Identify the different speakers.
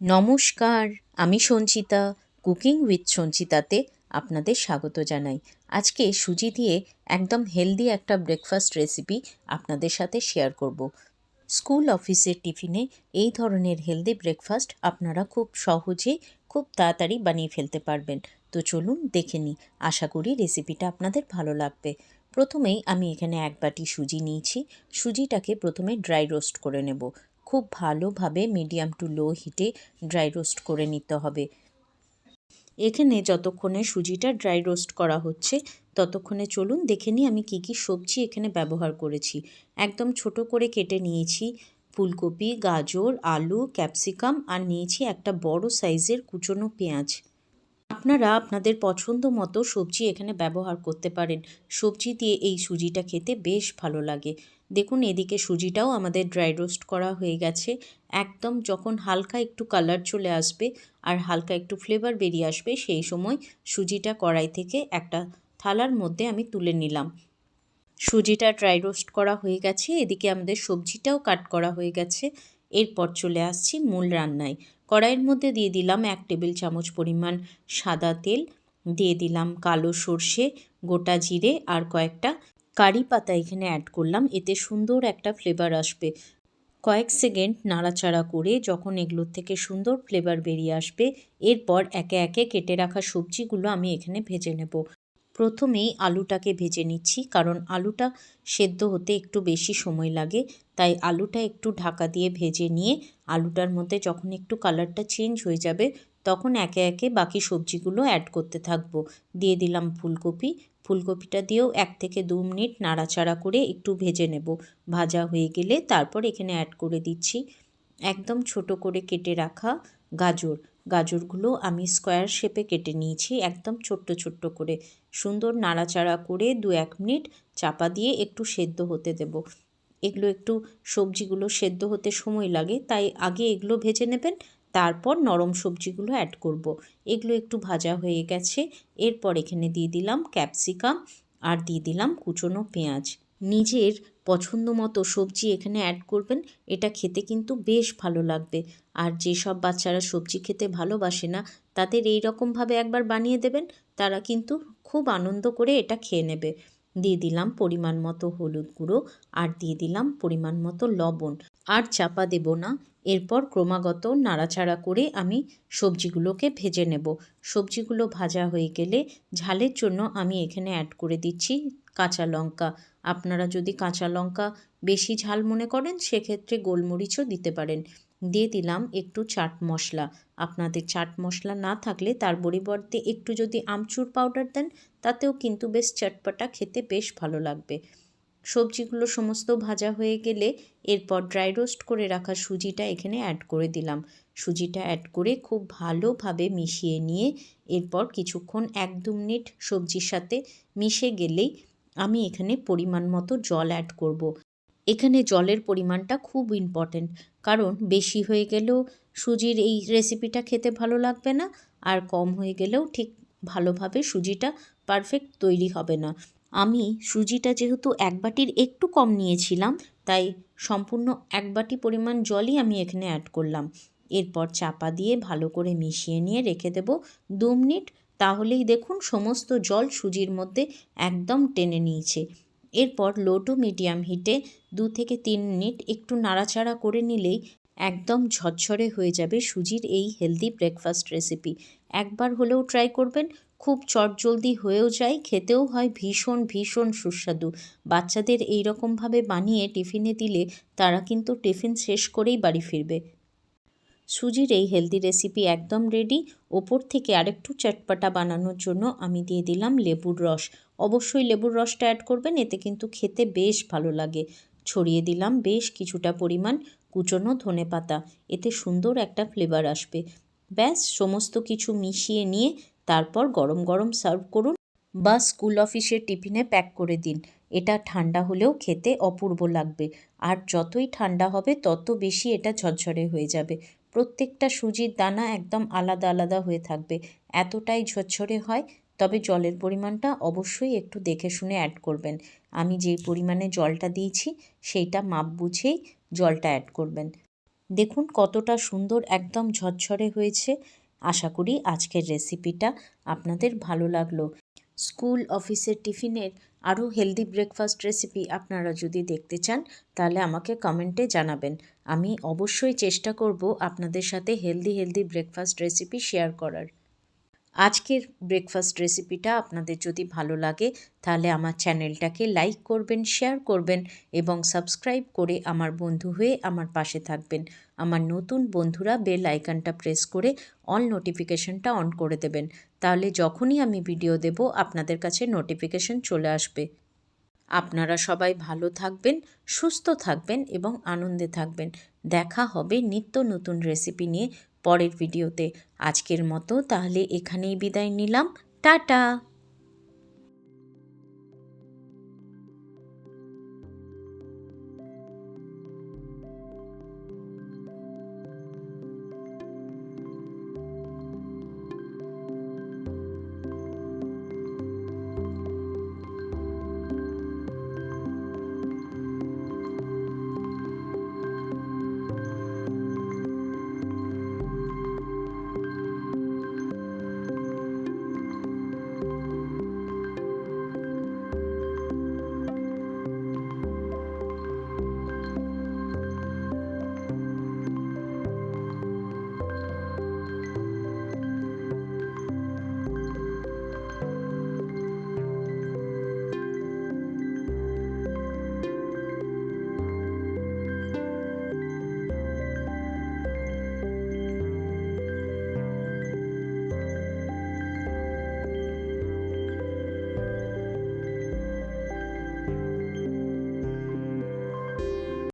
Speaker 1: নমস্কার, আমি Sanchita. Cooking with সঞ্চিতাতে আপনাদের স্বাগত জানাই। আজকে সুজি দিয়ে একদম হেলদি একটা ব্রেকফাস্ট রেসিপি আপনাদের সাথে শেয়ার করব। স্কুল অফিসের টিফিনে এই ধরনের হেলদি ব্রেকফাস্ট আপনারা খুব সহজে খুব তাড়াতাড়ি বানিয়ে ফেলতে পারবেন। তো চলুন দেখে নিই। আশা করি রেসিপিটা আপনাদের ভালো লাগবে। প্রথমেই আমি এখানে 1 বাটি সুজি নিয়েছি। সুজিটাকে প্রথমে ড্রাই রোস্ট করে নেব। খুব ভালোভাবে মিডিয়াম টু লো হিটে ড্রাই রোস্ট করে নিতে হবে। এখানে যতক্ষণে সুজিটা ড্রাই রোস্ট করা হচ্ছে ততক্ষণে চলুন দেখে নিই আমি কী কী সবজি এখানে ব্যবহার করেছি। একদম ছোট করে কেটে নিয়েছি ফুলকপি, গাজর, আলু, ক্যাপসিকাম আর নিয়েছি একটা বড় সাইজের কুচনো পেঁয়াজ। আপনারা আপনাদের পছন্দ মতো সবজি এখানে ব্যবহার করতে পারেন। সবজি দিয়ে এই সুজিটা খেতে বেশ ভালো লাগে। দেখুন এদিকে সুজিটাও আমাদের ড্রাই রোস্ট করা হয়ে গেছে। একদম যখন হালকা একটু কালার চলে আসবে আর হালকা একটু ফ্লেভার বেরিয়ে আসবে সেই সময় সুজিটা কড়াই থেকে একটা থালার মধ্যে আমি তুলে নিলাম। সুজিটা ড্রাই রোস্ট করা হয়ে গেছে, এদিকে আমাদের সবজিটাও কাট করা হয়ে গেছে। এরপর চলে আসছি মূল রান্নায়। কড়াইয়ের মধ্যে দিয়ে দিলাম 1 টেবিল চামচ পরিমাণ সাদা তেল, দিয়ে দিলাম কালো সর্ষে, গোটা জিরে আর কয়েকটা কারি পাতা এখানে অ্যাড করলাম। এতে সুন্দর একটা ফ্লেভার আসবে। কয়েক সেকেন্ড নাড়াচাড়া করে যখন এগুলোর থেকে সুন্দর ফ্লেভার বেরিয়ে আসবে এরপর একে একে কেটে রাখা সবজিগুলো আমি এখানে ভেজে নেব। প্রথমেই আলুটাকে ভেজে নিচ্ছি, কারণ আলুটা সেদ্ধ হতে একটু বেশি সময় লাগে। তাই আলুটা একটু ঢাকা দিয়ে ভেজে নিয়ে আলুটার মধ্যে যখন একটু কালারটা চেঞ্জ হয়ে যাবে তখন একে একে বাকি সবজিগুলো অ্যাড করতে থাকবো। দিয়ে দিলাম ফুলকপি। ফুলকপিটা দিয়েও 1 থেকে 2 মিনিট নাড়াচাড়া করে একটু ভেজে নেব। ভাজা হয়ে গেলে তারপর এখানে অ্যাড করে দিচ্ছি একদম ছোট করে কেটে রাখা গাজর। গাজরগুলো আমি স্কোয়ার শেপে কেটে নিয়েছি একদম ছোট্ট ছোট্ট করে। সুন্দর নাড়াচাড়া করে 2-1 মিনিট চাপা দিয়ে একটু সেদ্ধ হতে দেব। এগুলো একটু সবজিগুলো সেদ্ধ হতে সময় লাগে, তাই আগে এগুলো ভেজে নেবেন, তারপর নরম সবজিগুলো অ্যাড করব। এগুলো একটু ভাজা হয়ে গেছে। এরপর এখানে দিয়ে দিলাম ক্যাপসিকাম আর দিয়ে দিলাম কুচনো পেঁয়াজ। নিজের পছন্দ মতো সবজি এখানে অ্যাড করবেন, এটা খেতে কিন্তু বেশ ভালো লাগবে। আর যেসব বাচ্চারা সবজি খেতে ভালোবাসে না তাদের এই রকমভাবে একবার বানিয়ে দেবেন, তারা কিন্তু খুব আনন্দ করে এটা খেয়ে নেবে। দিয়ে দিলাম পরিমাণ মতো হলুদ গুঁড়ো আর দিয়ে দিলাম পরিমাণ মতো লবণ। আর চাপা দেব না, এরপর ক্রমাগত নাড়াচাড়া করে আমি সবজিগুলোকে ভেজে নেব। সবজিগুলো ভাজা হয়ে গেলে ঝালের জন্য আমি এখানে অ্যাড করে দিচ্ছি কাঁচা লঙ্কা। আপনারা যদি কাঁচা লঙ্কা বেশি ঝাল মনে করেন সেক্ষেত্রে গোলমরিচও দিতে পারেন। দিয়ে দিলাম একটু চাট মশলা। আপনাদের চাট মশলা না থাকলে তার পরিবর্তে একটু যদি আমচুর পাউডার দেন তাতেও কিন্তু বেশ চটপটা খেতে বেশ ভালো লাগবে। সবজিগুলো সমস্ত ভাজা হয়ে গেলে এরপর ড্রাই রোস্ট করে রাখা সুজিটা এখানে অ্যাড করে দিলাম। সুজিটা অ্যাড করে খুব ভালোভাবে মিশিয়ে নিয়ে এরপর কিছুক্ষণ 1-2 মিনিট সবজির সাথে মিশে গেলেই আমি এখানে পরিমাণ মতো জল অ্যাড করব। এখানে জলের পরিমাণটা খুব ইম্পর্ট্যান্ট, কারণ বেশি হয়ে গেলেও সুজির এই রেসিপিটা খেতে ভালো লাগবে না, আর কম হয়ে গেলেও ঠিক ভালোভাবে সুজিটা পারফেক্ট তৈরি হবে না। আমি সুজিটা যেহেতু 1 বাটির একটু কম নিয়েছিলাম তাই সম্পূর্ণ 1 বাটি পরিমাণ জলই আমি এখানে অ্যাড করলাম। এরপর চাপা দিয়ে ভালো করে মিশিয়ে নিয়ে রেখে দেব 2 মিনিট। তাহলেই দেখুন সমস্ত জল সুজির মধ্যে একদম টেনে নিয়েছে। এরপর লো টু মিডিয়াম হিটে 2 থেকে 3 মিনিট একটু নাড়াচাড়া করে নিলেই একদম ঝরঝরে হয়ে যাবে সুজির এই হেলদি ব্রেকফাস্ট রেসিপি। একবার হলেও ট্রাই করবেন, খুব চটজলদি হয়েও যায়, খেতেও হয় ভীষণ ভীষণ সুস্বাদু। বাচ্চাদের এই রকমভাবে বানিয়ে টিফিনে দিলে তারা কিন্তু টিফিন শেষ করেই বাড়ি ফিরবে। সুজির এই হেলদি রেসিপি একদম রেডি। ওপর থেকে আরেকটু চটপাটা বানানোর জন্য আমি দিয়ে দিলাম লেবুর রস। অবশ্যই লেবুর রসটা অ্যাড করবেন, এতে কিন্তু খেতে বেশ ভালো লাগে। ছড়িয়ে দিলাম বেশ কিছুটা পরিমাণ কুচনো ধনেপাতা, এতে সুন্দর একটা ফ্লেভার আসবে। ব্যাস সমস্ত কিছু মিশিয়ে নিয়ে তারপর গরম গরম সার্ভ করুন বা স্কুল অফিসের টিফিনে প্যাক করে দিন। এটা ঠান্ডা হলেও খেতে অপূর্ব লাগবে, আর যতই ঠান্ডা হবে তত বেশি এটা ঝরঝরে হয়ে যাবে। প্রত্যেকটা সুজির দানা একদম আলাদা আলাদা হয়ে থাকবে, এতটাই ঝরঝরে হয়। তবে জলের পরিমাণটা অবশ্যই একটু দেখে শুনে অ্যাড করবেন। আমি যেই পরিমাণে জলটা দিয়েছি সেইটা মাপ বুঝেই জলটা অ্যাড করবেন। দেখুন কতটা সুন্দর একদম ঝরঝরে হয়েছে। আশা করি আজকের রেসিপিটা আপনাদের ভালো লাগলো। স্কুল অফিসের টিফিনের আরও হেলদি ব্রেকফাস্ট রেসিপি আপনারা যদি দেখতে চান তাহলে আমাকে কমেন্টে জানাবেন। আমি অবশ্যই চেষ্টা করব আপনাদের সাথে হেলদি ব্রেকফাস্ট রেসিপি শেয়ার করার। আজকের ব্রেকফাস্ট রেসিপিটা আপনাদের যদি ভালো লাগে তাহলে আমার চ্যানেলটাকে লাইক করবেন, শেয়ার করবেন এবং সাবস্ক্রাইব করে আমার বন্ধু হয়ে আমার পাশে থাকবেন। আমার নতুন বন্ধুরা বেল আইকনটা প্রেস করে অল নোটিফিকেশনটা অন করে দেবেন। তাহলে যখনই আমি ভিডিও দেব আপনাদের কাছে নোটিফিকেশন চলে আসবে। আপনারা সবাই ভালো থাকবেন, সুস্থ থাকবেন এবং আনন্দে থাকবেন। দেখা হবে নিত্য নতুন রেসিপি নিয়ে পরের ভিডিওতে। আজকের মতো তাহলে এখানেই বিদায় নিলাম। টাটা।